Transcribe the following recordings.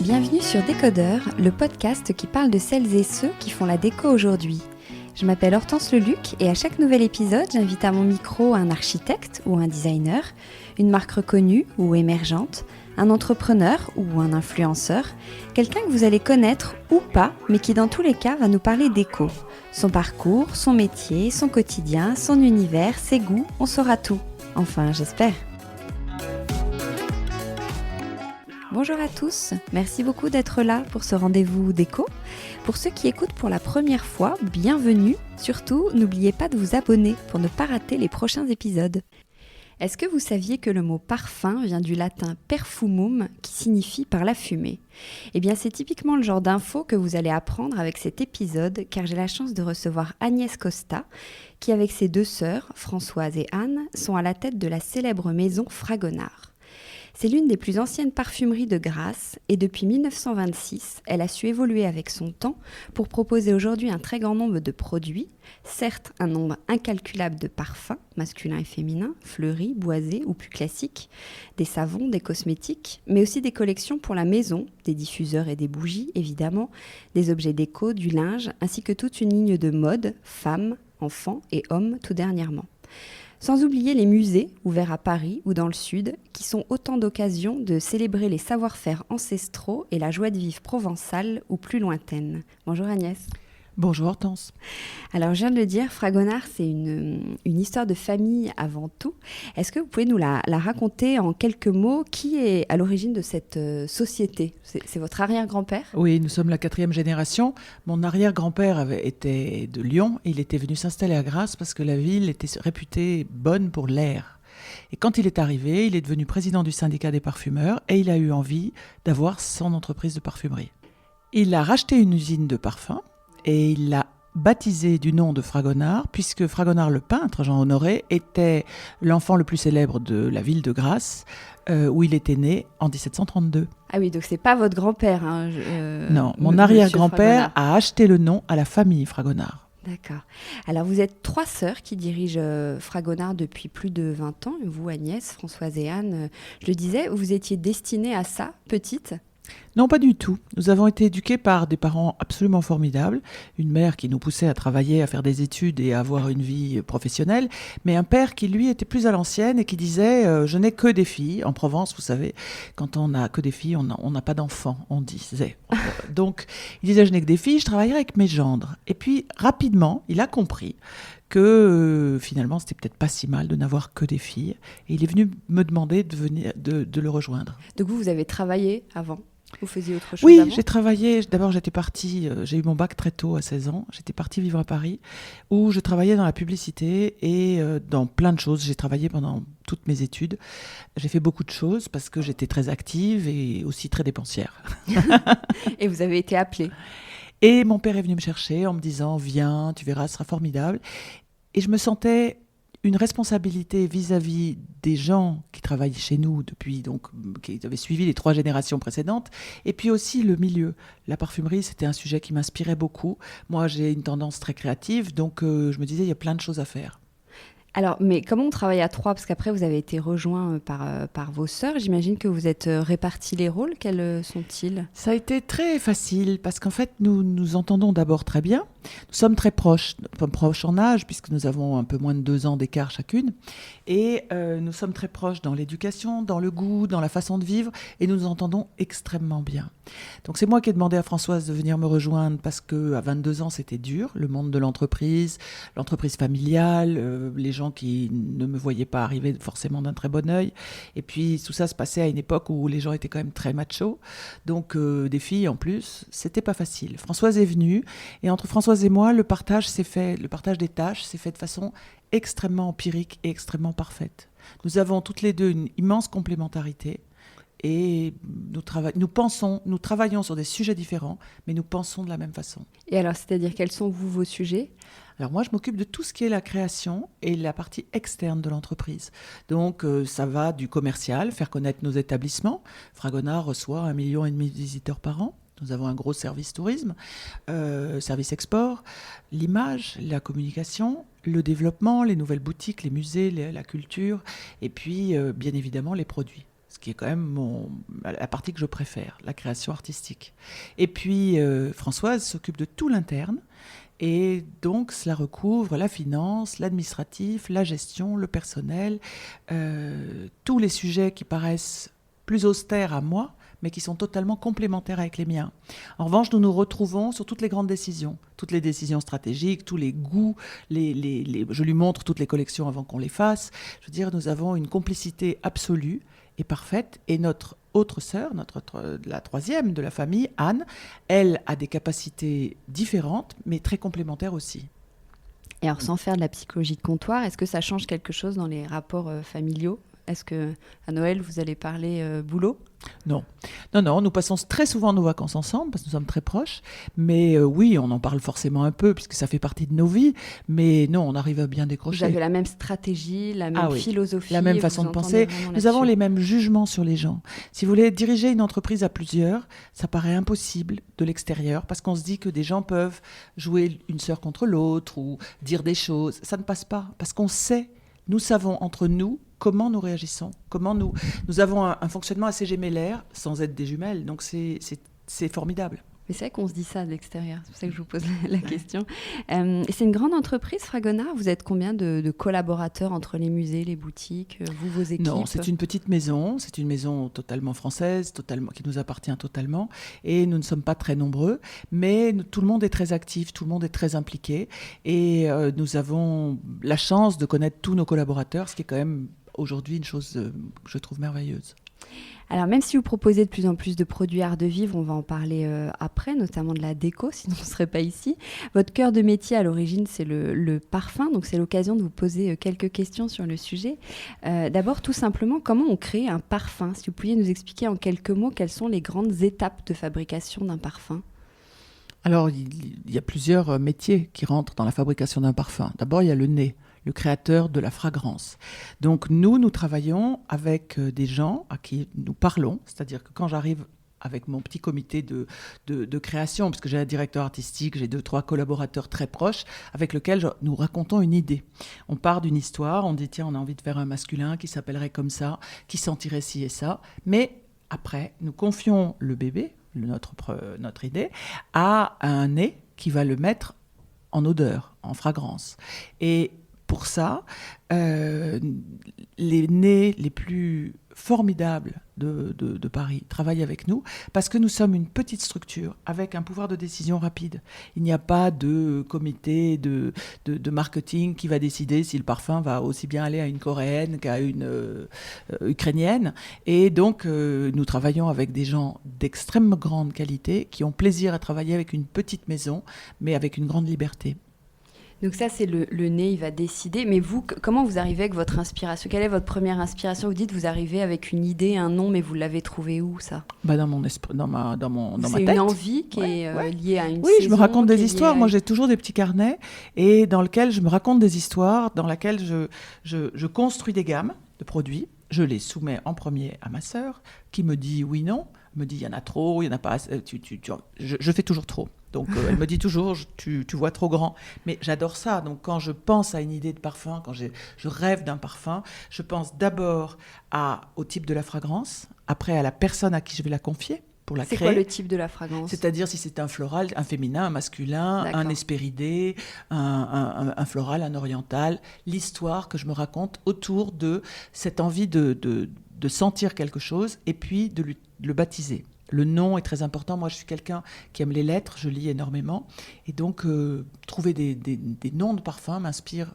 Bienvenue sur Décodeur, le podcast qui parle de celles et ceux qui font la déco aujourd'hui. Je m'appelle Hortense Leluc et à chaque nouvel épisode, j'invite à mon micro un architecte ou un designer, une marque reconnue ou émergente, un entrepreneur ou un influenceur, quelqu'un que vous allez connaître ou pas, mais qui dans tous les cas va nous parler déco. Son parcours, son métier, son quotidien, son univers, ses goûts, on saura tout. Enfin, j'espère. Bonjour à tous, merci beaucoup d'être là pour ce rendez-vous déco. Pour ceux qui écoutent pour la première fois, bienvenue. Surtout, n'oubliez pas de vous abonner pour ne pas rater les prochains épisodes. Est-ce que vous saviez que le mot parfum vient du latin perfumum qui signifie par la fumée ? Eh bien, c'est typiquement le genre d'infos que vous allez apprendre avec cet épisode car j'ai la chance de recevoir Agnès Costa qui, avec ses deux sœurs, Françoise et Anne, sont à la tête de la célèbre maison Fragonard. C'est l'une des plus anciennes parfumeries de Grasse et depuis 1926, elle a su évoluer avec son temps pour proposer aujourd'hui un très grand nombre de produits, certes un nombre incalculable de parfums, masculins et féminins, fleuris, boisés ou plus classiques, des savons, des cosmétiques, mais aussi des collections pour la maison, des diffuseurs et des bougies évidemment, des objets déco, du linge, ainsi que toute une ligne de mode, femmes, enfants et hommes tout dernièrement. Sans oublier les musées, ouverts à Paris ou dans le Sud, qui sont autant d'occasions de célébrer les savoir-faire ancestraux et la joie de vivre provençale ou plus lointaine. Bonjour Agnès. Bonjour Hortense. Alors je viens de le dire, Fragonard c'est une histoire de famille avant tout. Est-ce que vous pouvez nous la raconter en quelques mots ? Qui est à l'origine de cette société ? C'est votre arrière-grand-père ? Oui, nous sommes la 4e génération. Mon arrière-grand-père était de Lyon et il était venu s'installer à Grasse parce que la ville était réputée bonne pour l'air. Et quand il est arrivé, il est devenu président du syndicat des parfumeurs et il a eu envie d'avoir son entreprise de parfumerie. Il a racheté une usine de parfums et il l'a baptisé du nom de Fragonard, puisque Fragonard le peintre, Jean Honoré, était l'enfant le plus célèbre de la ville de Grasse, où il était né en 1732. Ah oui, donc c'est pas votre grand-père. Non, mon arrière-grand-père a acheté le nom à la famille Fragonard. D'accord. Alors vous êtes 3 sœurs qui dirigent Fragonard depuis plus de 20 ans. Vous, Agnès, Françoise et Anne, je le disais, vous étiez destinées à ça, petite ? Non, pas du tout. Nous avons été éduqués par des parents absolument formidables. Une mère qui nous poussait à travailler, à faire des études et à avoir une vie professionnelle. Mais un père qui, lui, était plus à l'ancienne et qui disait « Je n'ai que des filles ». En Provence, vous savez, quand on n'a que des filles, on n'a pas d'enfants, on disait. Donc, il disait « Je n'ai que des filles, je travaillerai avec mes gendres ». Et puis, rapidement, il a compris que finalement, c'était peut-être pas si mal de n'avoir que des filles. Et il est venu me demander de le rejoindre. Donc vous avez travaillé avant ? Vous faisiez autre chose Oui, avant ? j'ai travaillé. D'abord, j'étais partie, j'ai eu mon bac très tôt, à 16 ans. J'étais partie vivre à Paris, où je travaillais dans la publicité et dans plein de choses. J'ai travaillé pendant toutes mes études. J'ai fait beaucoup de choses parce que j'étais très active et aussi très dépensière. Et vous avez été appelée ? Et mon père est venu me chercher en me disant « Viens, tu verras, ce sera formidable ». Et je me sentais une responsabilité vis-à-vis des gens qui travaillent chez nous depuis, donc, qui avaient suivi les 3 générations précédentes, et puis aussi le milieu. La parfumerie, c'était un sujet qui m'inspirait beaucoup. Moi, j'ai une tendance très créative, donc je me disais, il y a plein de choses à faire. Alors, mais comment on travaille à 3 ? Parce qu'après, vous avez été rejoint par vos sœurs. J'imagine que vous êtes répartis les rôles. Quels sont-ils ? Ça a été très facile parce qu'en fait, nous nous entendons d'abord très bien. Nous sommes très proches en âge puisque nous avons un peu moins de 2 ans d'écart chacune. Et nous sommes très proches dans l'éducation, dans le goût, dans la façon de vivre. Et nous nous entendons extrêmement bien. Donc c'est moi qui ai demandé à Françoise de venir me rejoindre parce qu'à 22 ans, c'était dur. Le monde de l'entreprise familiale, les gens qui ne me voyaient pas arriver forcément d'un très bon œil. Et puis tout ça se passait à une époque où les gens étaient quand même très machos. Donc des filles en plus, c'était pas facile. Françoise est venue et entre Françoise et moi, le partage des tâches s'est fait de façon extrêmement empirique et extrêmement parfaite. Nous avons toutes les deux une immense complémentarité. Et nous travaillons sur des sujets différents, mais nous pensons de la même façon. Et alors, c'est-à-dire, quels sont vos sujets ? Alors moi, je m'occupe de tout ce qui est la création et la partie externe de l'entreprise. Donc, ça va du commercial, faire connaître nos établissements. Fragonard reçoit 1,5 million de visiteurs par an. Nous avons un gros service tourisme, service export, l'image, la communication, le développement, les nouvelles boutiques, les musées, la culture, et puis bien évidemment les produits. Ce qui est quand même la partie que je préfère, la création artistique. Et puis Françoise s'occupe de tout l'interne, et donc cela recouvre la finance, l'administratif, la gestion, le personnel, tous les sujets qui paraissent plus austères à moi, mais qui sont totalement complémentaires avec les miens. En revanche, nous nous retrouvons sur toutes les grandes décisions, toutes les décisions stratégiques, tous les goûts, je lui montre toutes les collections avant qu'on les fasse. Je veux dire, nous avons une complicité absolue et parfaite, et notre autre sœur, la troisième de la famille, Anne, elle a des capacités différentes, mais très complémentaires aussi. Et alors, sans faire de la psychologie de comptoir, est-ce que ça change quelque chose dans les rapports familiaux ? Est-ce qu'à Noël, vous allez parler boulot ? Non, nous passons très souvent nos vacances ensemble parce que nous sommes très proches. Mais oui, on en parle forcément un peu puisque ça fait partie de nos vies. Mais non, on arrive à bien décrocher. Vous avez la même stratégie, la même philosophie. La même façon de penser. Nous avons les mêmes jugements sur les gens. Si vous voulez diriger une entreprise à plusieurs, ça paraît impossible de l'extérieur parce qu'on se dit que des gens peuvent jouer une sœur contre l'autre ou dire des choses. Ça ne passe pas parce qu'on sait, nous savons entre nous comment nous réagissons, comment nous avons un fonctionnement assez gémellaire, sans être des jumelles, donc c'est formidable. Mais c'est vrai qu'on se dit ça de l'extérieur, c'est pour ça que je vous pose la question. C'est une grande entreprise, Fragonard. Vous êtes combien de collaborateurs entre les musées, les boutiques, vos équipes ? Non, c'est une petite maison, c'est une maison totalement française, qui nous appartient totalement, et nous ne sommes pas très nombreux, mais tout le monde est très actif, tout le monde est très impliqué, et nous avons la chance de connaître tous nos collaborateurs, ce qui est quand même aujourd'hui une chose que je trouve merveilleuse. Alors même si vous proposez de plus en plus de produits art de vivre, on va en parler après, notamment de la déco, sinon on ne serait pas ici. Votre cœur de métier à l'origine, c'est le parfum, donc c'est l'occasion de vous poser quelques questions sur le sujet. D'abord, tout simplement, comment on crée un parfum ? Si vous pouviez nous expliquer en quelques mots quelles sont les grandes étapes de fabrication d'un parfum ? Alors, il y a plusieurs métiers qui rentrent dans la fabrication d'un parfum. D'abord, il y a le nez, le créateur de la fragrance. Donc nous travaillons avec des gens à qui nous parlons, c'est-à-dire que quand j'arrive avec mon petit comité de création, parce que j'ai un directeur artistique, j'ai 2-3 collaborateurs très proches, avec lesquels nous racontons une idée. On part d'une histoire, on dit tiens, on a envie de faire un masculin qui s'appellerait comme ça, qui sentirait ci et ça, mais après, nous confions le bébé, notre idée, à un nez qui va le mettre en odeur, en fragrance. Et pour ça, les nez les plus formidables de Paris travaillent avec nous parce que nous sommes une petite structure avec un pouvoir de décision rapide. Il n'y a pas de comité de marketing qui va décider si le parfum va aussi bien aller à une coréenne qu'à une ukrainienne. Et donc, nous travaillons avec des gens d'extrême grande qualité qui ont plaisir à travailler avec une petite maison, mais avec une grande liberté. Donc ça, c'est le nez, il va décider. Mais vous, comment vous arrivez avec votre inspiration ? Quelle est votre première inspiration ? Vous dites, vous arrivez avec une idée, un nom, mais vous l'avez trouvé où, ça ? Dans mon esprit, dans ma tête. C'est une envie qui est liée à une saison. Oui, je me raconte des histoires. Moi, j'ai toujours des petits carnets et dans lesquels je me raconte des histoires, dans lesquelles je construis des gammes de produits. Je les soumets en premier à ma sœur, qui me dit oui, non. Elle me dit, il y en a trop, il n'y en a pas assez. Je fais toujours trop. Donc, elle me dit toujours, tu vois trop grand. Mais j'adore ça. Donc, quand je pense à une idée de parfum, quand je rêve d'un parfum, je pense d'abord au type de la fragrance, après à la personne à qui je vais la confier pour la créer. C'est quoi le type de la fragrance ? C'est-à-dire si c'est un floral, un féminin, un masculin, un hespéridé, un floral, un oriental. L'histoire que je me raconte autour de cette envie de sentir quelque chose et puis de le baptiser. Le nom est très important. Moi, je suis quelqu'un qui aime les lettres, je lis énormément. Et donc, trouver des noms de parfums m'inspire,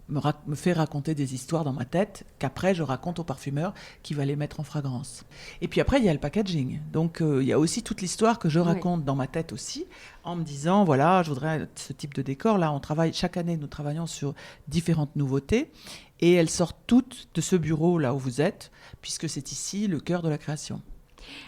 me fait raconter des histoires dans ma tête qu'après, je raconte au parfumeur qui va les mettre en fragrance. Et puis après, il y a le packaging. Donc, il y a aussi toute l'histoire que je raconte dans ma tête aussi, en me disant, voilà, je voudrais ce type de décor. Là, chaque année, nous travaillons sur différentes nouveautés. Et elles sortent toutes de ce bureau, là où vous êtes, puisque c'est ici le cœur de la création.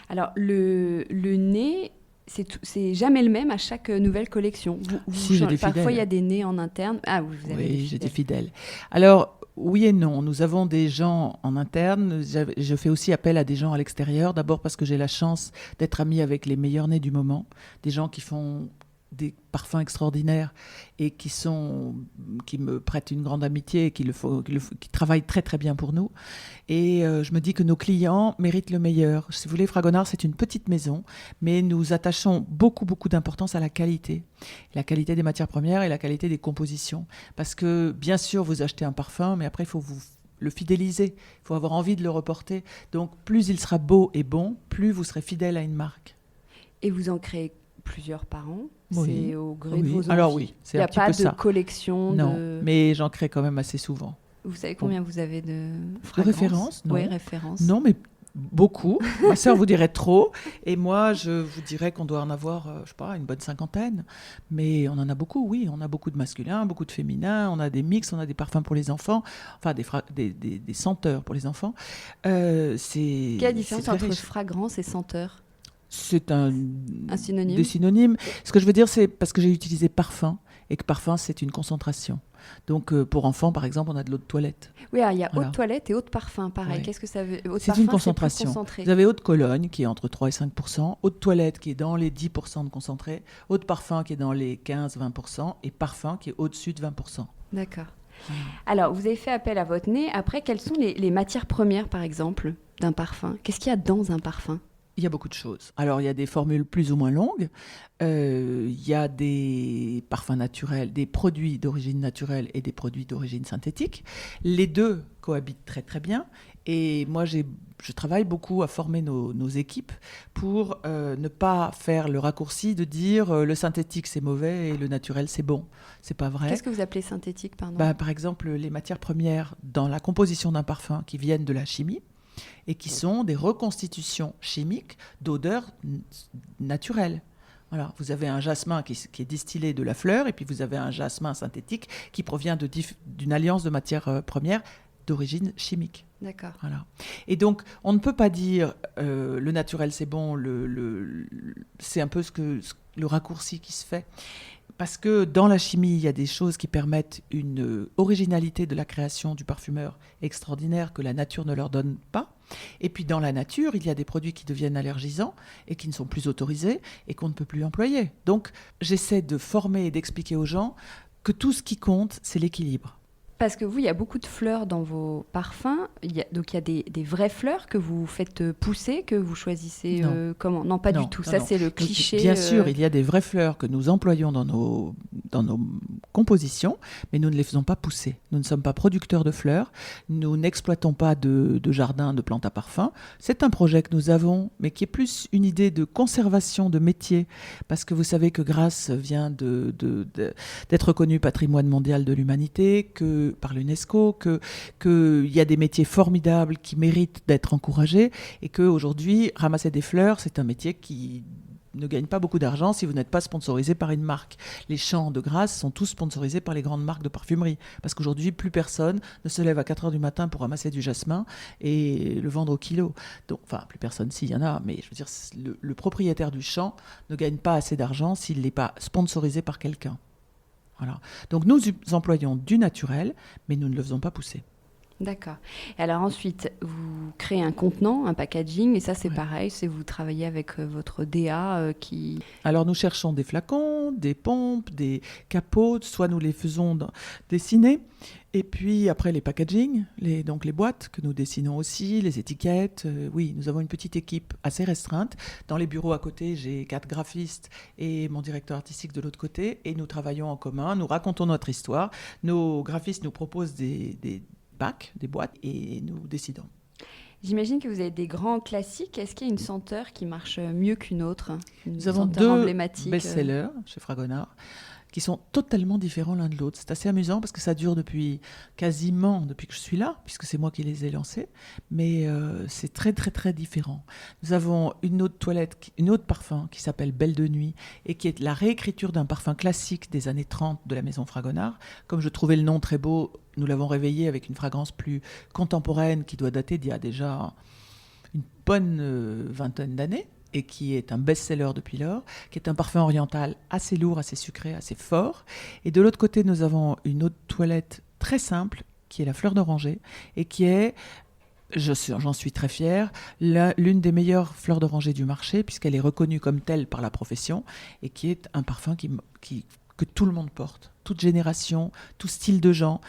Alors, le nez, c'est jamais le même à chaque nouvelle collection. Si, j'ai des fidèles. Parfois, il y a des nez en interne. Ah oui, vous avez des fidèles. J'ai des fidèles. Alors, Oui et non. Nous avons des gens en interne. Je fais aussi appel à des gens à l'extérieur. D'abord parce que j'ai la chance d'être amie avec les meilleurs nés du moment. Des gens qui font des parfums extraordinaires et qui me prêtent une grande amitié et qui travaillent très très bien pour nous. Et je me dis que nos clients méritent le meilleur. Si vous voulez, Fragonard, c'est une petite maison, mais nous attachons beaucoup beaucoup d'importance à la qualité des matières premières et la qualité des compositions. Parce que bien sûr, vous achetez un parfum, mais après, il faut vous le fidéliser, il faut avoir envie de le reporter. Donc, plus il sera beau et bon, plus vous serez fidèle à une marque. Et vous en créez plusieurs par an? Oui. C'est au gré de vos envies? Alors oui, c'est un petit peu ça. Il n'y a pas de collection? Non, mais j'en crée quand même assez souvent. Vous savez combien vous avez de fragrances? De références? Non. Oui, références. Non, mais beaucoup. Ma sœur vous dirait trop. Et moi, je vous dirais qu'on doit en avoir, je sais pas, une bonne 50aine. Mais on en a beaucoup, oui. On a beaucoup de masculins, beaucoup de féminins. On a des mix, on a des parfums pour les enfants. Enfin, des senteurs pour les enfants. Quelle différence entre fragrance et senteur? C'est un synonyme. Des synonymes. Ce que je veux dire, c'est parce que j'ai utilisé parfum et que parfum, c'est une concentration. Donc, pour enfants, par exemple, on a de l'eau de toilette. Oui, il y a eau de toilette et eau de parfum, pareil. Oui. Qu'est-ce que ça veut dire? C'est une concentration. Vous avez eau de Cologne qui est entre 3 et 5%, eau de toilette qui est dans les 10% de concentré, eau de parfum qui est dans les 15-20% et parfum qui est au-dessus de 20%. D'accord. Alors, vous avez fait appel à votre nez. Après, quelles sont les matières premières, par exemple, d'un parfum? Qu'est-ce qu'il y a dans un parfum? Il y a beaucoup de choses. Alors, il y a des formules plus ou moins longues. Il y a des parfums naturels, des produits d'origine naturelle et des produits d'origine synthétique. Les deux cohabitent très, très bien. Et moi, je travaille beaucoup à former nos équipes pour ne pas faire le raccourci de dire le synthétique, c'est mauvais et le naturel, c'est bon. C'est pas vrai. Qu'est-ce que vous appelez synthétique, pardon? Par exemple, les matières premières dans la composition d'un parfum qui viennent de la chimie, et qui sont des reconstitutions chimiques d'odeurs naturelles. Voilà, vous avez un jasmin qui est distillé de la fleur, et puis vous avez un jasmin synthétique qui provient d'une alliance de matières premières d'origine chimique. D'accord. Voilà. Et donc, on ne peut pas dire le naturel c'est bon, c'est un peu le raccourci qui se fait. Parce que dans la chimie, il y a des choses qui permettent une originalité de la création du parfumeur extraordinaire que la nature ne leur donne pas. Et puis dans la nature, il y a des produits qui deviennent allergisants et qui ne sont plus autorisés et qu'on ne peut plus employer. Donc j'essaie de former et d'expliquer aux gens que tout ce qui compte, c'est l'équilibre. Parce que vous, il y a beaucoup de fleurs dans vos parfums. Donc il y a des vraies fleurs que vous faites pousser, que vous choisissez comment? Non, pas du tout. Ça, c'est le cliché. Bien sûr, il y a des vraies fleurs que nous employons dans nos compositions, mais nous ne les faisons pas pousser. Nous ne sommes pas producteurs de fleurs. Nous n'exploitons pas de jardin de plantes à parfum. C'est un projet que nous avons, mais qui est plus une idée de conservation de métier. Parce que vous savez que Grasse vient d'être reconnu patrimoine mondial de l'humanité, par l'UNESCO, qu'il y a des métiers formidables qui méritent d'être encouragés et qu'aujourd'hui, ramasser des fleurs, c'est un métier qui ne gagne pas beaucoup d'argent si vous n'êtes pas sponsorisé par une marque. Les champs de Grasse sont tous sponsorisés par les grandes marques de parfumerie parce qu'aujourd'hui, plus personne ne se lève à 4h du matin pour ramasser du jasmin et le vendre au kilo. Donc, enfin, plus personne, si, il y en a, mais je veux dire, le propriétaire du champ ne gagne pas assez d'argent s'il n'est pas sponsorisé par quelqu'un. Voilà. Donc nous employons du naturel, mais nous ne le faisons pas pousser. D'accord. Et alors ensuite, vous créez un contenant, un packaging, et ça c'est pareil, c'est vous travaillez avec votre DA qui... Alors nous cherchons des flacons, des pompes, des capots, soit nous les faisons dessiner, et puis après les packaging, donc les boîtes que nous dessinons aussi, les étiquettes. Oui, nous avons une petite équipe assez restreinte. Dans les bureaux à côté, j'ai 4 graphistes et mon directeur artistique de l'autre côté, et nous travaillons en commun, nous racontons notre histoire. Nos graphistes nous proposent des packs, des boîtes, et nous décidons. J'imagine que vous avez des grands classiques. Est-ce qu'il y a une senteur qui marche mieux qu'une autre? Nous avons 2 best-sellers chez Fragonard qui sont totalement différents l'un de l'autre. C'est assez amusant parce que ça dure depuis que je suis là, puisque c'est moi qui les ai lancés, mais c'est très très très différent. Nous avons une eau de parfum qui s'appelle Belle de Nuit et qui est la réécriture d'un parfum classique des années 30 de la maison Fragonard. Comme je trouvais le nom très beau, nous l'avons réveillé avec une fragrance plus contemporaine qui doit dater d'il y a déjà une bonne vingtaine d'années, et qui est un best-seller depuis lors, qui est un parfum oriental assez lourd, assez sucré, assez fort. Et de l'autre côté, nous avons une eau de toilette très simple, qui est la fleur d'oranger, et qui est, j'en suis très fière, l'une des meilleures fleurs d'oranger du marché, puisqu'elle est reconnue comme telle par la profession, et qui est un parfum que tout le monde porte, toute génération, tout style de gens,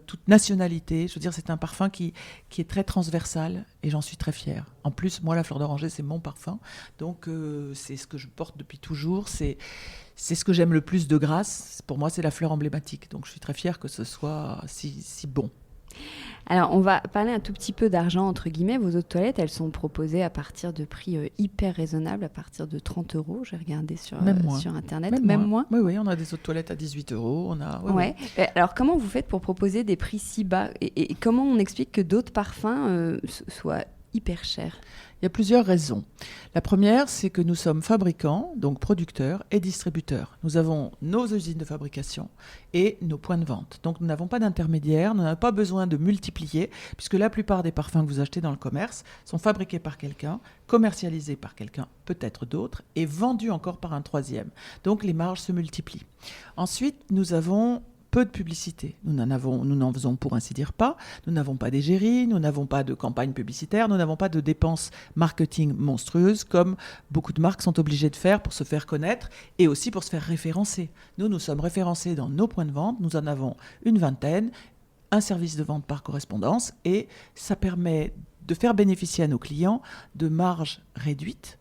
toute nationalité. Je veux dire, c'est un parfum qui est très transversal, et j'en suis très fière. En plus, moi, la fleur d'oranger, c'est mon parfum, donc c'est ce que je porte depuis toujours, c'est ce que j'aime le plus de Grasse. Pour moi, c'est la fleur emblématique, donc je suis très fière que ce soit si bon. Alors, on va parler un tout petit peu d'argent, entre guillemets. Vos eaux de toilette, elles sont proposées à partir de prix hyper raisonnables, à partir de 30 €. J'ai regardé sur Internet. Même moins. Oui, on a des eaux de toilette à 18 €. Ouais. Alors, comment vous faites pour proposer des prix si bas et comment on explique que d'autres parfums soient hyper chers? Il y a plusieurs raisons. La première, c'est que nous sommes fabricants, donc producteurs et distributeurs. Nous avons nos usines de fabrication et nos points de vente. Donc nous n'avons pas d'intermédiaire, nous n'avons pas besoin de multiplier, puisque la plupart des parfums que vous achetez dans le commerce sont fabriqués par quelqu'un, commercialisés par quelqu'un, peut-être d'autres, et vendus encore par un troisième. Donc les marges se multiplient. Ensuite, nous avons peu de publicité. Nous n'en faisons pour ainsi dire pas. Nous n'avons pas d'égérie, nous n'avons pas de campagne publicitaire, nous n'avons pas de dépenses marketing monstrueuses comme beaucoup de marques sont obligées de faire pour se faire connaître et aussi pour se faire référencer. Nous sommes référencés dans nos points de vente, nous en avons une vingtaine, un service de vente par correspondance et ça permet de faire bénéficier à nos clients de marges réduites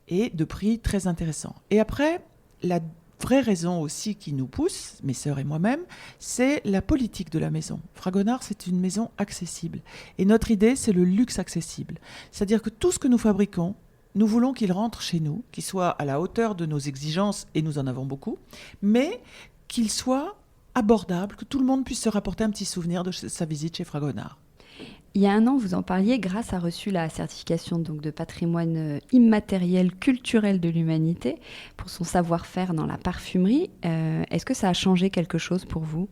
et de prix très intéressants. Et après, la vraie raison aussi qui nous pousse, mes sœurs et moi-même, c'est la politique de la maison. Fragonard, c'est une maison accessible. Et notre idée, c'est le luxe accessible. C'est-à-dire que tout ce que nous fabriquons, nous voulons qu'il rentre chez nous, qu'il soit à la hauteur de nos exigences, et nous en avons beaucoup, mais qu'il soit abordable, que tout le monde puisse se rapporter un petit souvenir de sa visite chez Fragonard. Il y a un an, vous en parliez, Grasse a reçu la certification donc, de patrimoine immatériel culturel de l'humanité pour son savoir-faire dans la parfumerie. Est-ce que ça a changé quelque chose pour vous ?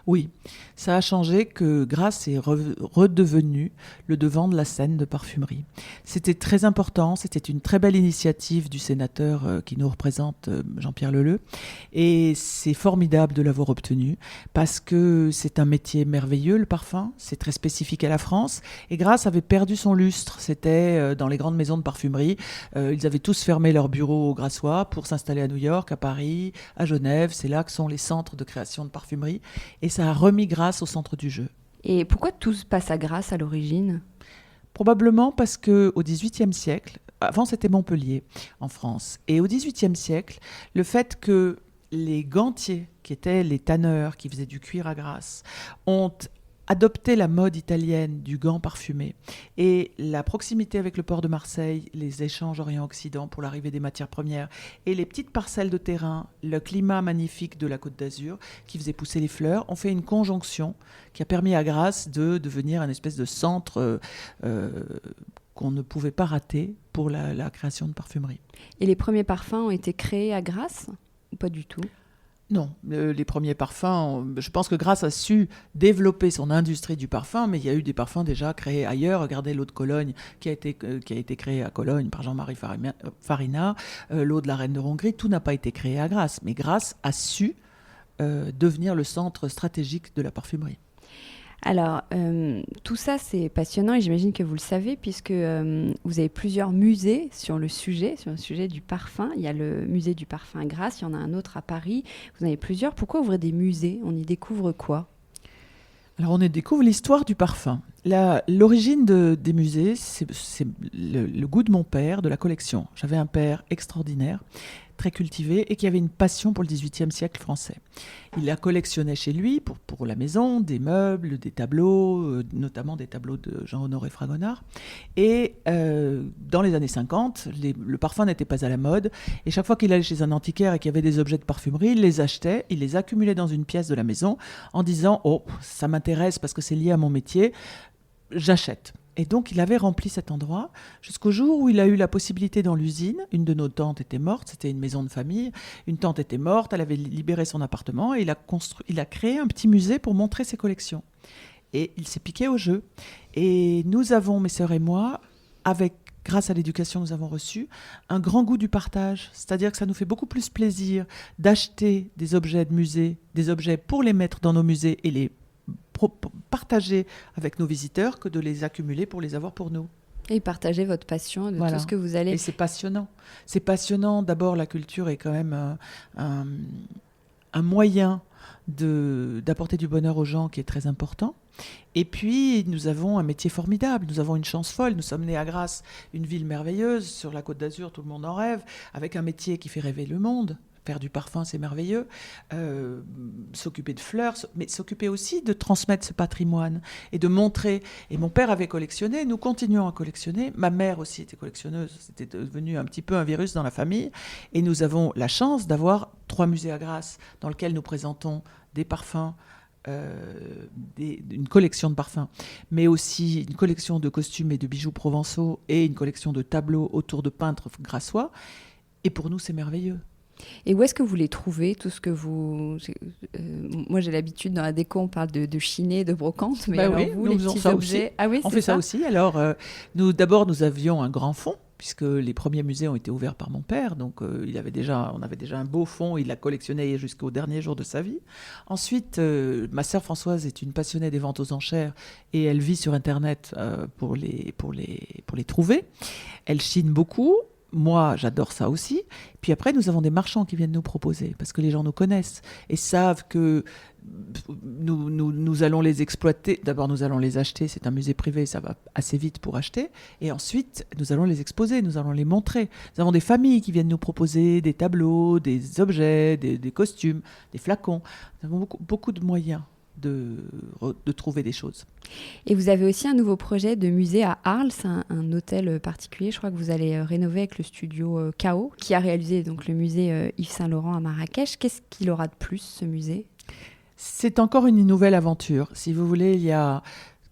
Oui, ça a changé que Grasse est redevenu le devant de la scène de parfumerie. C'était très important, c'était une très belle initiative du sénateur qui nous représente, Jean-Pierre Leleux, et c'est formidable de l'avoir obtenu parce que c'est un métier merveilleux, le parfum, c'est très spécifique à la France, et Grasse avait perdu son lustre, c'était dans les grandes maisons de parfumerie, ils avaient tous fermé leurs bureaux grassois pour s'installer à New York, à Paris, à Genève, c'est là que sont les centres de création de parfumerie, et ça a remis Grasse au centre du jeu. Et pourquoi tout se passe à Grasse à l'origine ? Probablement parce qu'au XVIIIe siècle, avant c'était Montpellier en France, et au XVIIIe siècle, le fait que les gantiers, qui étaient les tanneurs qui faisaient du cuir à Grasse, ont adopté la mode italienne du gant parfumé et la proximité avec le port de Marseille, les échanges Orient-Occident pour l'arrivée des matières premières et les petites parcelles de terrain, le climat magnifique de la Côte d'Azur qui faisait pousser les fleurs, ont fait une conjonction qui a permis à Grasse de devenir un espèce de centre qu'on ne pouvait pas rater pour la création de parfumerie. Et les premiers parfums ont été créés à Grasse ou pas du tout ? Non, les premiers parfums, je pense que Grasse a su développer son industrie du parfum, mais il y a eu des parfums déjà créés ailleurs. Regardez l'eau de Cologne qui a été créée à Cologne par Jean-Marie Farina, l'eau de la Reine de Hongrie, tout n'a pas été créé à Grasse, mais Grasse a su devenir le centre stratégique de la parfumerie. Alors, tout ça, c'est passionnant et j'imagine que vous le savez puisque vous avez plusieurs musées sur le sujet du parfum. Il y a le musée du parfum à Grasse, il y en a un autre à Paris. Vous en avez plusieurs. Pourquoi ouvrir des musées ? On y découvre quoi ? Alors, on y découvre l'histoire du parfum. L'origine des musées, c'est le goût de mon père, de la collection. J'avais un père extraordinaire, très cultivé et qui avait une passion pour le XVIIIe siècle français. Il a collectionné chez lui, pour la maison, des meubles, des tableaux, notamment des tableaux de Jean-Honoré Fragonard. Et dans les années 50, le parfum n'était pas à la mode. Et chaque fois qu'il allait chez un antiquaire et qu'il y avait des objets de parfumerie, il les achetait, il les accumulait dans une pièce de la maison en disant « Oh, ça m'intéresse parce que c'est lié à mon métier, j'achète ». Et donc, il avait rempli cet endroit jusqu'au jour où il a eu la possibilité dans l'usine. Une de nos tantes était morte, c'était une maison de famille. Une tante était morte, elle avait libéré son appartement et il a créé un petit musée pour montrer ses collections. Et il s'est piqué au jeu. Et nous avons, mes sœurs et moi, grâce à l'éducation que nous avons reçue, un grand goût du partage. C'est-à-dire que ça nous fait beaucoup plus plaisir d'acheter des objets de musée, des objets pour les mettre dans nos musées et les partager avec nos visiteurs que de les accumuler pour les avoir pour nous. Et partager votre passion de tout ce que vous allez... Et c'est passionnant. C'est passionnant. D'abord, la culture est quand même un moyen d'apporter du bonheur aux gens qui est très important. Et puis, nous avons un métier formidable. Nous avons une chance folle. Nous sommes nés à Grasse, une ville merveilleuse. Sur la Côte d'Azur, tout le monde en rêve. Avec un métier qui fait rêver le monde. Faire du parfum, c'est merveilleux. S'occuper de fleurs, mais s'occuper aussi de transmettre ce patrimoine et de montrer. Et mon père avait collectionné, nous continuons à collectionner. Ma mère aussi était collectionneuse, c'était devenu un petit peu un virus dans la famille. Et nous avons la chance d'avoir 3 musées à Grasse dans lesquels nous présentons des parfums, une collection de parfums, mais aussi une collection de costumes et de bijoux provençaux et une collection de tableaux autour de peintres grassois. Et pour nous, c'est merveilleux. Et où est-ce que vous les trouvez, tout ce que vous... moi, j'ai l'habitude, dans la déco, on parle de chiné, de brocante, mais alors vous, les petits objets... Ah oui, on fait ça aussi. Alors, d'abord, nous avions un grand fonds, puisque les premiers musées ont été ouverts par mon père, donc on avait déjà un beau fonds, il l'a collectionné jusqu'au dernier jour de sa vie. Ensuite, ma sœur Françoise est une passionnée des ventes aux enchères, et elle vit sur Internet pour les trouver. Elle chine beaucoup. Moi, j'adore ça aussi. Puis après, nous avons des marchands qui viennent nous proposer, parce que les gens nous connaissent et savent que nous allons les exploiter. D'abord, nous allons les acheter. C'est un musée privé, ça va assez vite pour acheter. Et ensuite, nous allons les exposer, nous allons les montrer. Nous avons des familles qui viennent nous proposer des tableaux, des objets, des costumes, des flacons. Nous avons beaucoup de moyens de trouver des choses. Et vous avez aussi un nouveau projet de musée à Arles, un hôtel particulier, je crois que vous allez rénover avec le studio KO, qui a réalisé donc le musée Yves Saint-Laurent à Marrakech. Qu'est-ce qu'il aura de plus, ce musée ? C'est encore une nouvelle aventure. Si vous voulez, il y a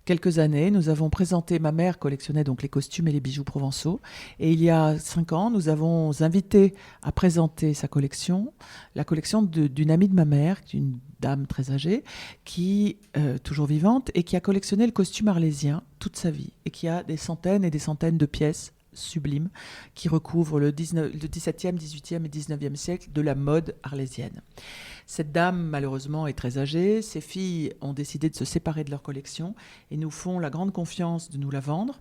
quelques années, nous avons présenté, ma mère collectionnait donc les costumes et les bijoux provençaux, et il y a 5 ans, nous avons invité à présenter sa collection, la collection d'une amie de ma mère, une dame très âgée, qui toujours vivante, et qui a collectionné le costume arlésien toute sa vie, et qui a des centaines et des centaines de pièces sublimes qui recouvrent le 17e, 18e et 19e siècle de la mode arlésienne. Cette dame, malheureusement, est très âgée. Ses filles ont décidé de se séparer de leur collection et nous font la grande confiance de nous la vendre.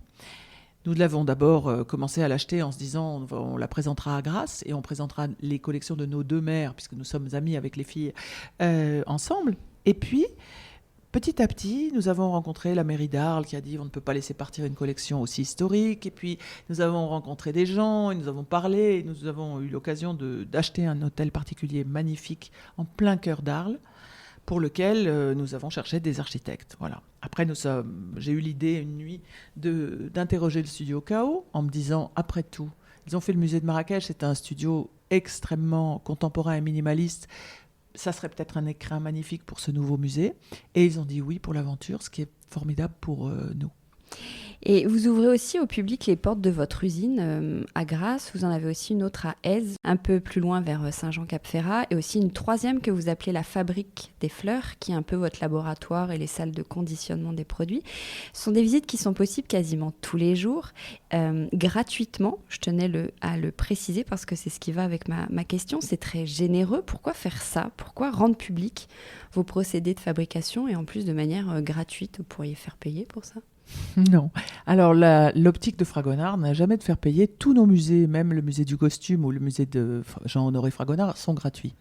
Nous l'avons d'abord commencé à l'acheter en se disant on la présentera à Grasse et on présentera les collections de nos 2 mères, puisque nous sommes amis avec les filles, ensemble. Et puis, petit à petit, nous avons rencontré la mairie d'Arles qui a dit on ne peut pas laisser partir une collection aussi historique. Et puis, nous avons rencontré des gens, et nous avons parlé, et nous avons eu l'occasion d'acheter un hôtel particulier magnifique en plein cœur d'Arles, pour lequel nous avons cherché des architectes. Voilà. Après, j'ai eu l'idée une nuit d'interroger le studio KO en me disant, après tout, ils ont fait le musée de Marrakech, c'est un studio extrêmement contemporain et minimaliste. Ça serait peut-être un écrin magnifique pour ce nouveau musée. Et ils ont dit oui pour l'aventure, ce qui est formidable pour nous. Et vous ouvrez aussi au public les portes de votre usine à Grasse. Vous en avez aussi une autre à Èze, un peu plus loin vers Saint-Jean-Cap-Ferrat, et aussi une 3e que vous appelez la Fabrique des Fleurs, qui est un peu votre laboratoire et les salles de conditionnement des produits. Ce sont des visites qui sont possibles quasiment tous les jours, gratuitement. Je tenais à le préciser parce que c'est ce qui va avec ma question. C'est très généreux. Pourquoi faire ça ? Pourquoi rendre public vos procédés de fabrication et en plus de manière gratuite ? Vous pourriez faire payer pour ça ? Non. Alors, l'optique de Fragonard n'a jamais de faire payer. Tous nos musées, même le musée du costume ou le musée de Jean-Honoré Fragonard, sont gratuits.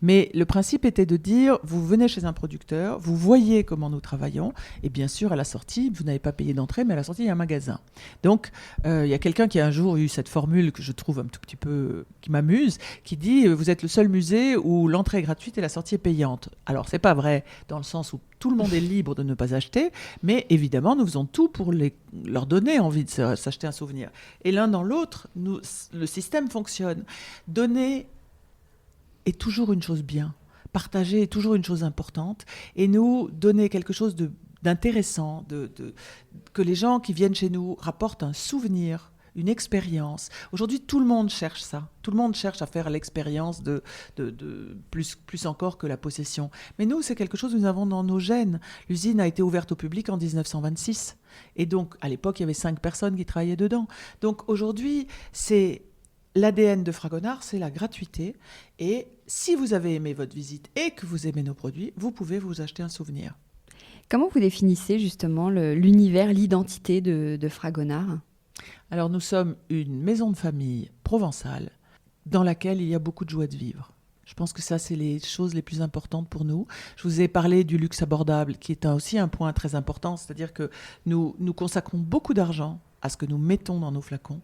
Mais le principe était de dire, vous venez chez un producteur, vous voyez comment nous travaillons, et bien sûr, à la sortie, vous n'avez pas payé d'entrée, mais à la sortie, il y a un magasin. Donc, il y a quelqu'un qui a un jour eu cette formule que je trouve un tout petit peu, qui m'amuse, qui dit, vous êtes le seul musée où l'entrée est gratuite et la sortie est payante. Alors, c'est pas vrai, dans le sens où tout le monde est libre de ne pas acheter, mais évidemment, nous faisons tout pour leur donner envie de s'acheter un souvenir. Et l'un dans l'autre, le système fonctionne. Donner est toujours une chose bien. Partager est toujours une chose importante. Et nous, donner quelque chose d'intéressant, que les gens qui viennent chez nous rapportent un souvenir, une expérience. Aujourd'hui, tout le monde cherche ça. Tout le monde cherche à faire l'expérience de plus encore que la possession. Mais nous, c'est quelque chose que nous avons dans nos gènes. L'usine a été ouverte au public en 1926. Et donc, à l'époque, il y avait 5 personnes qui travaillaient dedans. Donc, aujourd'hui, c'est l'ADN de Fragonard, c'est la gratuité. Et si vous avez aimé votre visite et que vous aimez nos produits, vous pouvez vous acheter un souvenir. Comment vous définissez justement l'univers, l'identité de Fragonard ? Alors nous sommes une maison de famille provençale dans laquelle il y a beaucoup de joie de vivre. Je pense que ça, c'est les choses les plus importantes pour nous. Je vous ai parlé du luxe abordable, qui est aussi un point très important, c'est-à-dire que nous consacrons beaucoup d'argent à ce que nous mettons dans nos flacons,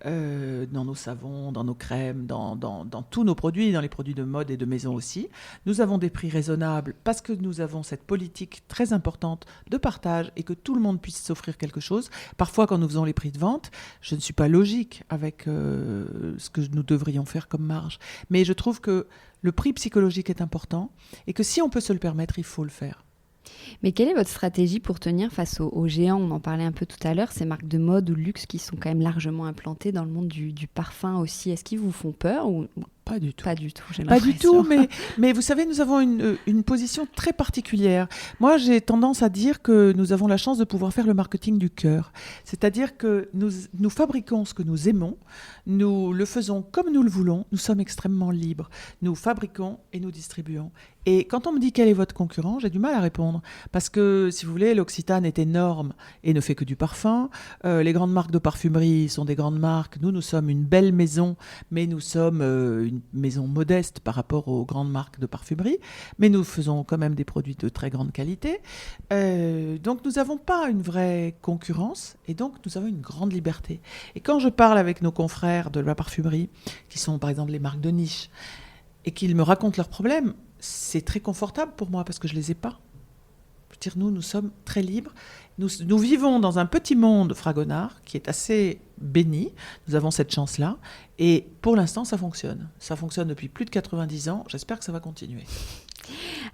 dans nos savons, dans nos crèmes, dans tous nos produits, dans les produits de mode et de maison aussi. Nous avons des prix raisonnables parce que nous avons cette politique très importante de partage et que tout le monde puisse s'offrir quelque chose. Parfois, quand nous faisons les prix de vente, je ne suis pas logique avec ce que nous devrions faire comme marge. Mais je trouve que le prix psychologique est important et que si on peut se le permettre, il faut le faire. Mais quelle est votre stratégie pour tenir face aux géants ? On en parlait un peu tout à l'heure, ces marques de mode ou de luxe qui sont quand même largement implantées dans le monde du parfum aussi. Est-ce qu'ils vous font peur ou... Pas du tout. Pas du tout, j'ai Pas du l'impression. tout, mais vous savez, nous avons une position très particulière. Moi, j'ai tendance à dire que nous avons la chance de pouvoir faire le marketing du cœur. C'est-à-dire que nous fabriquons ce que nous aimons, nous le faisons comme nous le voulons, nous sommes extrêmement libres. Nous fabriquons et nous distribuons. Et quand on me dit quel est votre concurrent, j'ai du mal à répondre. Parce que, si vous voulez, l'Occitane est énorme et ne fait que du parfum. Les grandes marques de parfumerie sont des grandes marques. Nous sommes une belle maison, mais nous sommes une maison modeste par rapport aux grandes marques de parfumerie. Mais nous faisons quand même des produits de très grande qualité. Donc, nous n'avons pas une vraie concurrence et donc nous avons une grande liberté. Et quand je parle avec nos confrères de la parfumerie, qui sont par exemple les marques de niche, et qu'ils me racontent leurs problèmes, c'est très confortable pour moi parce que je ne les ai pas. Je veux dire, nous sommes très libres. Nous vivons dans un petit monde Fragonard qui est assez béni. Nous avons cette chance-là. Et pour l'instant, ça fonctionne. Ça fonctionne depuis plus de 90 ans. J'espère que ça va continuer.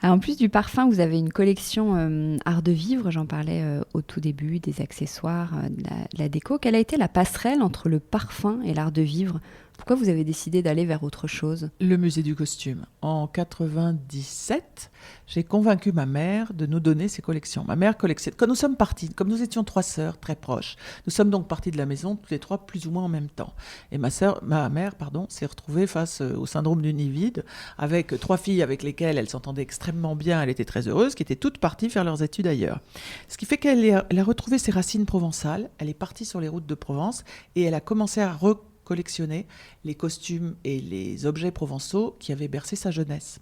Alors, en plus du parfum, vous avez une collection art de vivre. J'en parlais au tout début, des accessoires, de la déco. Quelle a été la passerelle entre le parfum et l'art de vivre ? Pourquoi vous avez décidé d'aller vers autre chose ? Le musée du costume. En 97, j'ai convaincu ma mère de nous donner ses collections. Ma mère collectionne. Quand nous sommes partis, comme nous étions 3 sœurs très proches, nous sommes donc partis de la maison toutes les 3 plus ou moins en même temps. Et ma mère, s'est retrouvée face au syndrome du nid vide avec 3 filles avec lesquelles elle s'entendait extrêmement bien. Elle était très heureuse, qui étaient toutes parties faire leurs études ailleurs. Ce qui fait qu'elle a retrouvé ses racines provençales. Elle est partie sur les routes de Provence et elle a commencé à collectionner les costumes et les objets provençaux qui avaient bercé sa jeunesse.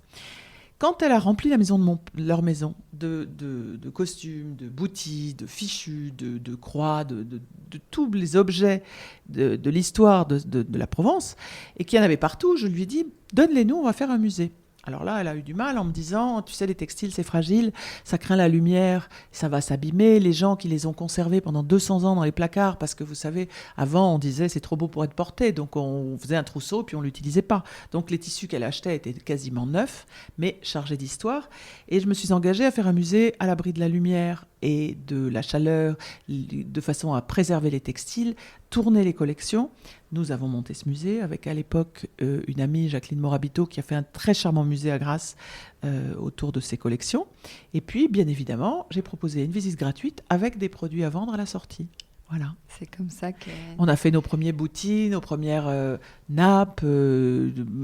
Quand elle a rempli leur maison de costumes, de bouties, de fichus, de croix, de tous les objets de l'histoire de la Provence, et qu'il y en avait partout, je lui ai dit « Donne-les-nous, on va faire un musée ». Alors là, elle a eu du mal en me disant, tu sais, les textiles, c'est fragile, ça craint la lumière, ça va s'abîmer. Les gens qui les ont conservés pendant 200 ans dans les placards, parce que vous savez, avant, on disait, c'est trop beau pour être porté, donc on faisait un trousseau, puis on ne l'utilisait pas. Donc les tissus qu'elle achetait étaient quasiment neufs, mais chargés d'histoire. Et je me suis engagée à faire un musée à l'abri de la lumière et de la chaleur, de façon à préserver les textiles, tourner les collections. Nous avons monté ce musée avec à l'époque une amie, Jacqueline Morabito, qui a fait un très charmant musée à Grasse autour de ses collections. Et puis, bien évidemment, j'ai proposé une visite gratuite avec des produits à vendre à la sortie. Voilà. C'est comme ça que... On a fait nos premiers boutiques, nos premières nappes,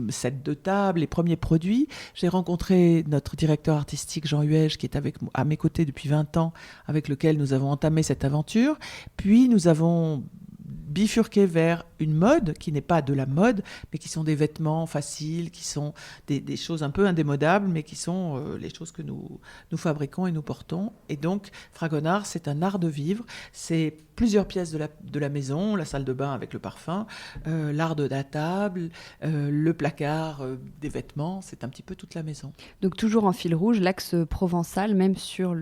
sets de table, les premiers produits. J'ai rencontré notre directeur artistique Jean Huège, qui est à mes côtés depuis 20 ans, avec lequel nous avons entamé cette aventure. Puis nous avons bifurqué vers une mode qui n'est pas de la mode, mais qui sont des vêtements faciles, qui sont des choses un peu indémodables, mais qui sont les choses que nous fabriquons et nous portons. Et donc, Fragonard, c'est un art de vivre. C'est plusieurs pièces de la maison, la salle de bain avec le parfum, l'art de la table, le placard des vêtements. C'est un petit peu toute la maison. Donc toujours en fil rouge, l'axe provençal, même sur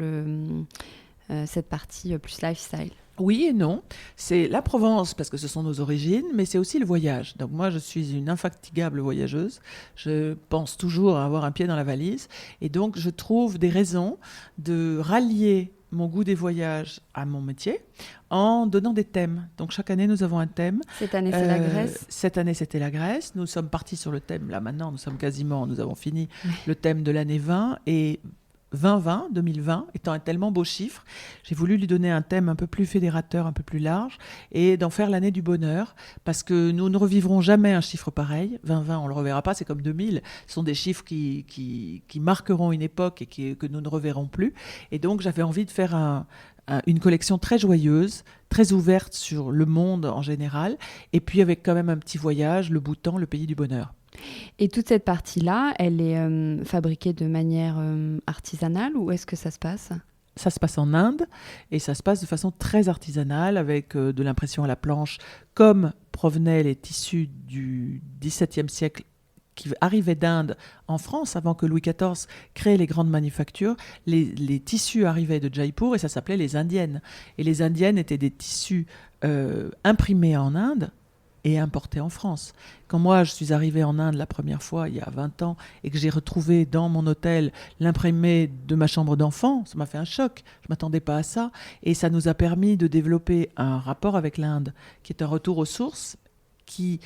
cette partie plus lifestyle. Oui et non. C'est la Provence parce que ce sont nos origines, mais c'est aussi le voyage. Donc moi, je suis une infatigable voyageuse. Je pense toujours à avoir un pied dans la valise. Et donc, je trouve des raisons de rallier mon goût des voyages à mon métier en donnant des thèmes. Donc chaque année, nous avons un thème. Cette année, c'est la Grèce. Cette année, c'était la Grèce. Nous sommes partis sur le thème, là maintenant, nous avons fini le thème de l'année 20 et 2020, 2020, étant un tellement beau chiffre, j'ai voulu lui donner un thème un peu plus fédérateur, un peu plus large, et d'en faire l'année du bonheur, parce que nous ne revivrons jamais un chiffre pareil. 2020, on ne le reverra pas, c'est comme 2000. Ce sont des chiffres qui marqueront une époque et que nous ne reverrons plus. Et donc, j'avais envie de faire une collection très joyeuse, très ouverte sur le monde en général, et puis avec quand même un petit voyage, le Bhoutan, le pays du bonheur. Et toute cette partie-là, elle est fabriquée de manière artisanale ou est-ce que ça se passe ? Ça se passe en Inde et ça se passe de façon très artisanale avec de l'impression à la planche, comme provenaient les tissus du XVIIe siècle qui arrivaient d'Inde en France avant que Louis XIV crée les grandes manufactures. Les tissus arrivaient de Jaipur et ça s'appelait les indiennes. Et les indiennes étaient des tissus imprimés en Inde et importé en France. Quand moi, je suis arrivée en Inde la première fois, il y a 20 ans, et que j'ai retrouvé dans mon hôtel l'imprimé de ma chambre d'enfant, ça m'a fait un choc. Je ne m'attendais pas à ça. Et ça nous a permis de développer un rapport avec l'Inde, qui est un retour aux sources, qui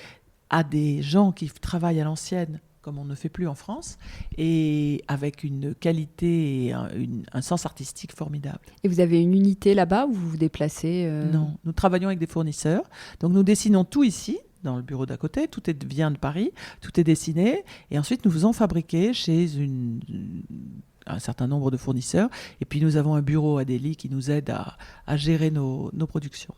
a des gens qui travaillent à l'ancienne, comme on ne fait plus en France, et avec une qualité et un sens artistique formidable. Et vous avez une unité là-bas où vous vous déplacez Non, nous travaillons avec des fournisseurs. Donc nous dessinons tout ici, dans le bureau d'à côté. Tout vient de Paris, tout est dessiné. Et ensuite, nous faisons fabriquer chez un certain nombre de fournisseurs. Et puis nous avons un bureau à Delhi qui nous aide à gérer nos productions.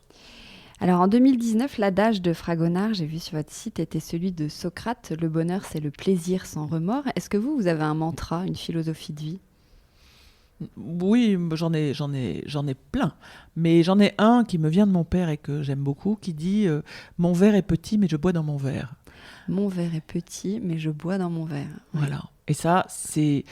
Alors en 2019, l'adage de Fragonard, j'ai vu sur votre site, était celui de Socrate. Le bonheur, c'est le plaisir sans remords. Est-ce que vous avez un mantra, une philosophie de vie ? Oui, j'en ai plein. Mais j'en ai un qui me vient de mon père et que j'aime beaucoup, qui dit « Mon verre est petit, mais je bois dans mon verre ». Mon verre est petit, mais je bois dans mon verre. Voilà. Et ça, c'est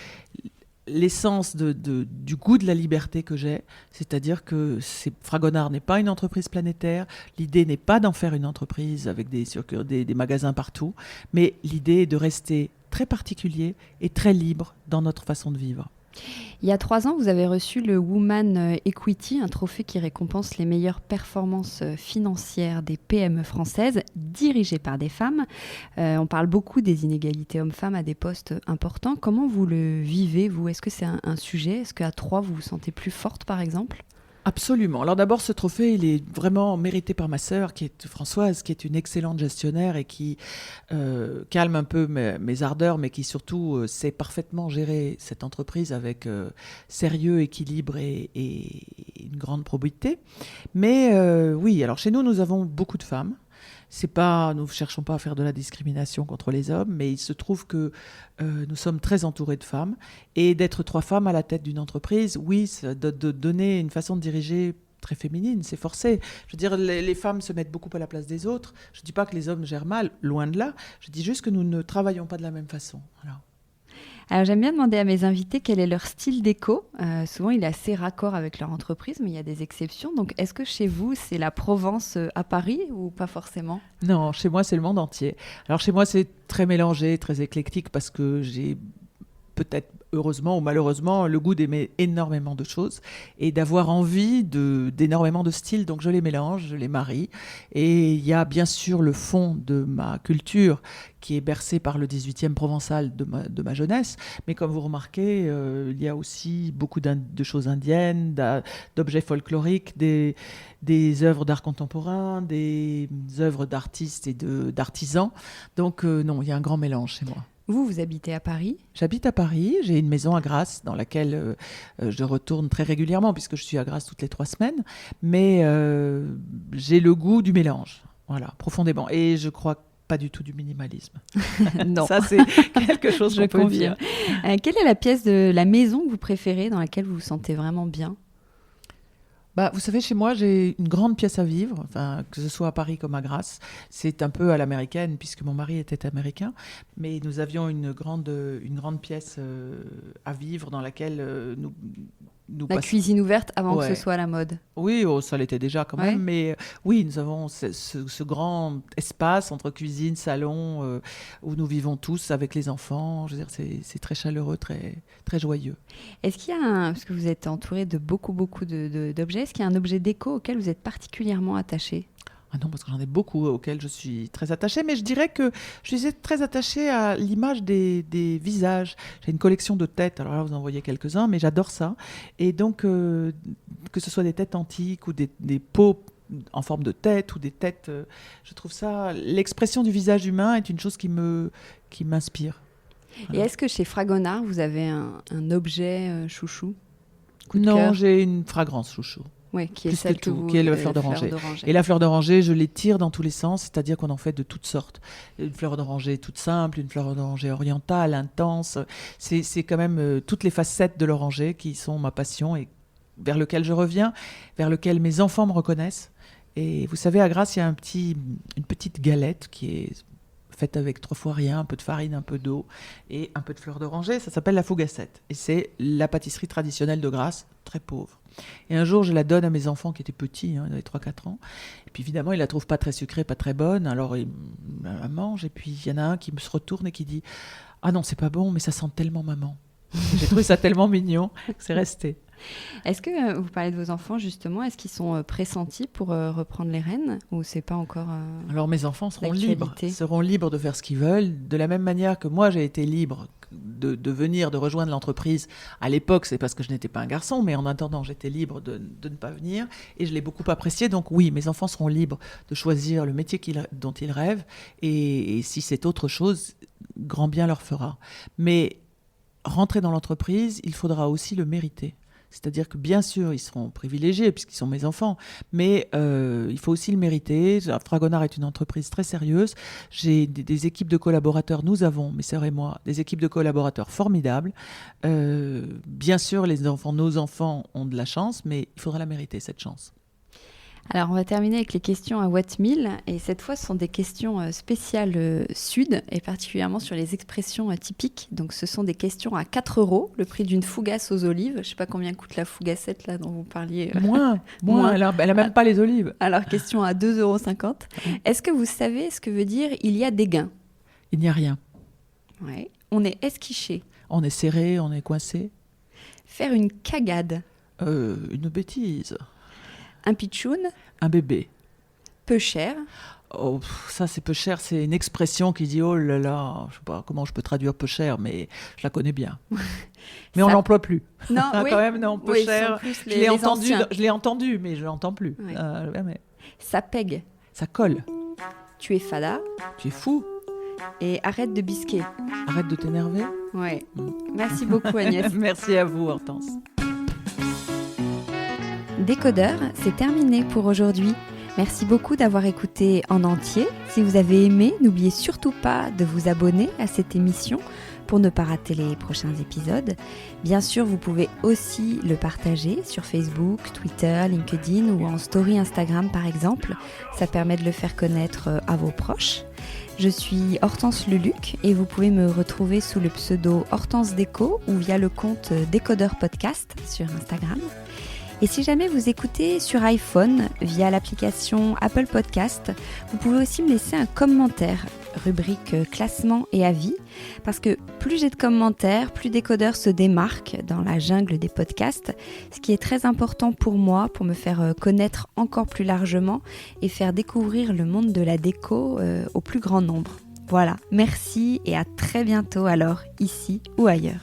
l'essence du goût de la liberté que j'ai, c'est-à-dire que Fragonard n'est pas une entreprise planétaire, l'idée n'est pas d'en faire une entreprise avec des magasins partout, mais l'idée est de rester très particulier et très libre dans notre façon de vivre. Il y a 3 ans, vous avez reçu le Woman Equity, un trophée qui récompense les meilleures performances financières des PME françaises dirigées par des femmes. On parle beaucoup des inégalités hommes-femmes à des postes importants. Comment vous le vivez, vous ? Est-ce que c'est un sujet ? Est-ce qu'à 3, vous vous sentez plus forte, par exemple ? Absolument. Alors d'abord, ce trophée, il est vraiment mérité par ma sœur, qui est Françoise, qui est une excellente gestionnaire et qui calme un peu mes ardeurs, mais qui surtout sait parfaitement gérer cette entreprise avec sérieux, équilibre et une grande probité. Mais oui, alors chez nous, nous avons beaucoup de femmes. Nous ne cherchons pas à faire de la discrimination contre les hommes, mais il se trouve que nous sommes très entourés de femmes. Et d'être 3 femmes à la tête d'une entreprise, oui, de donner une façon de diriger très féminine, c'est forcé. Je veux dire, les femmes se mettent beaucoup à la place des autres. Je ne dis pas que les hommes gèrent mal, loin de là. Je dis juste que nous ne travaillons pas de la même façon. Voilà. Alors j'aime bien demander à mes invités quel est leur style déco. Souvent il est assez raccord avec leur entreprise, mais il y a des exceptions. Donc est-ce que chez vous c'est la Provence à Paris ou pas forcément ? Non, chez moi c'est le monde entier. Alors chez moi c'est très mélangé, très éclectique parce que j'ai peut-être heureusement ou malheureusement le goût d'aimer énormément de choses et d'avoir envie d'énormément de styles. Donc je les mélange, je les marie. Et il y a bien sûr le fond de ma culture qui est bercé par le 18e provençal de ma jeunesse. Mais comme vous remarquez, il y a aussi beaucoup de choses indiennes, d'objets folkloriques, des œuvres d'art contemporain, des œuvres d'artistes et d'artisans. Donc non, il y a un grand mélange chez moi. Vous habitez à Paris ? J'habite à Paris, j'ai une maison à Grasse dans laquelle je retourne très régulièrement puisque je suis à Grasse toutes les 3 semaines. Mais j'ai le goût du mélange, voilà, profondément. Et je crois pas du tout du minimalisme. Non. Ça, c'est quelque chose qu'on peut dire. Quelle est la pièce de la maison que vous préférez, dans laquelle vous vous sentez vraiment bien ? Vous savez, chez moi, j'ai une grande pièce à vivre, que ce soit à Paris comme à Grasse. C'est un peu à l'américaine, puisque mon mari était américain. Mais nous avions une grande pièce à vivre dans laquelle nous cuisine ouverte avant que ce soit à la mode. Oui, ça l'était déjà quand même. Mais oui, nous avons ce grand espace entre cuisine, salon, où nous vivons tous avec les enfants. Je veux dire, c'est très chaleureux, très, très joyeux. Est-ce qu'il y a parce que vous êtes entouré de beaucoup d'objets, est-ce qu'il y a un objet déco auquel vous êtes particulièrement attaché ? Ah non, parce que j'en ai beaucoup auxquels je suis très attachée, mais je dirais que je suis très attachée à l'image des visages. J'ai une collection de têtes, alors là vous en voyez quelques-uns, mais j'adore ça. Et donc, que ce soit des têtes antiques ou des peaux en forme de tête ou des têtes, je trouve ça, l'expression du visage humain est une chose qui m'inspire. Voilà. Et est-ce que chez Fragonard, vous avez un objet chouchou? Non, j'ai une fragrance chouchou. Oui, qui est plus celle que tout, qui est la fleur d'oranger. Et la fleur d'oranger, je les tire dans tous les sens, c'est-à-dire qu'on en fait de toutes sortes. Une fleur d'oranger toute simple, une fleur d'oranger orientale, intense. C'est quand même toutes les facettes de l'oranger qui sont ma passion et vers lequel je reviens, vers lequel mes enfants me reconnaissent. Et vous savez, à Grasse, il y a une petite galette qui est faite avec 3 fois rien, un peu de farine, un peu d'eau et un peu de fleur d'oranger. Ça s'appelle la fougassette. Et c'est la pâtisserie traditionnelle de Grasse, très pauvre. Et un jour, je la donne à mes enfants qui étaient petits, ils avaient 3-4 ans. Et puis évidemment, ils la trouvent pas très sucrée, pas très bonne. Alors ils la mangent. Et puis il y en a un qui se retourne et qui dit « Ah non, c'est pas bon, mais ça sent tellement maman. » J'ai trouvé ça tellement mignon que c'est resté. Est-ce que vous parlez de vos enfants justement, est-ce qu'ils sont pressentis pour reprendre les rênes ou c'est pas encore Alors mes enfants seront libres de faire ce qu'ils veulent, de la même manière que moi j'ai été libre de venir, de rejoindre l'entreprise. À l'époque, c'est parce que je n'étais pas un garçon, mais en attendant, j'étais libre de ne pas venir et je l'ai beaucoup apprécié. Donc oui, mes enfants seront libres de choisir le métier dont ils rêvent et si c'est autre chose, grand bien leur fera. Mais rentrer dans l'entreprise, il faudra aussi le mériter. C'est-à-dire que bien sûr, ils seront privilégiés puisqu'ils sont mes enfants, mais il faut aussi le mériter. Fragonard est une entreprise très sérieuse. J'ai des équipes de collaborateurs, nous avons, mes sœurs et moi, des équipes de collaborateurs formidables. Bien sûr, nos enfants ont de la chance, mais il faudra la mériter, cette chance. Alors, on va terminer avec les questions à Watt 1000. Et cette fois, ce sont des questions spéciales sud, et particulièrement sur les expressions typiques. Donc, ce sont des questions à 4 €, le prix d'une fougasse aux olives. Je ne sais pas combien coûte la fougassette là, dont vous parliez. Moins. Elle n'a même pas les olives. Alors, question à 2,50 €. Est-ce que vous savez ce que veut dire « il y a des gains » ? Il n'y a rien. Ouais. On est esquiché. On est serré, on est coincé. Faire une cagade. Une bêtise. Un pitchoun. Un bébé. Peu cher. Oh, ça, c'est peu cher. C'est une expression qui dit « Oh là là », je ne sais pas comment je peux traduire peu cher, mais je la connais bien. Mais on ne l'emploie plus. Non, oui. Quand même, non, peu cher. Je l'ai entendu, mais je ne l'entends plus. Oui. Mais... Ça pègue. Ça colle. Tu es fada. Tu es fou. Et arrête de bisquer. Arrête de t'énerver. Ouais. Merci beaucoup, Agnès. Merci à vous, Hortense. Décodeur, c'est terminé pour aujourd'hui. Merci beaucoup d'avoir écouté en entier. Si vous avez aimé, n'oubliez surtout pas de vous abonner à cette émission pour ne pas rater les prochains épisodes. Bien sûr, vous pouvez aussi le partager sur Facebook, Twitter, LinkedIn ou en story Instagram par exemple. Ça permet de le faire connaître à vos proches. Je suis Hortense Leluc et vous pouvez me retrouver sous le pseudo Hortense Déco ou via le compte Décodeur Podcast sur Instagram. Et si jamais vous écoutez sur iPhone via l'application Apple Podcast, vous pouvez aussi me laisser un commentaire, rubrique classement et avis, parce que plus j'ai de commentaires, plus Décodeur se démarque dans la jungle des podcasts, ce qui est très important pour moi, pour me faire connaître encore plus largement et faire découvrir le monde de la déco au plus grand nombre. Voilà, merci et à très bientôt alors, ici ou ailleurs.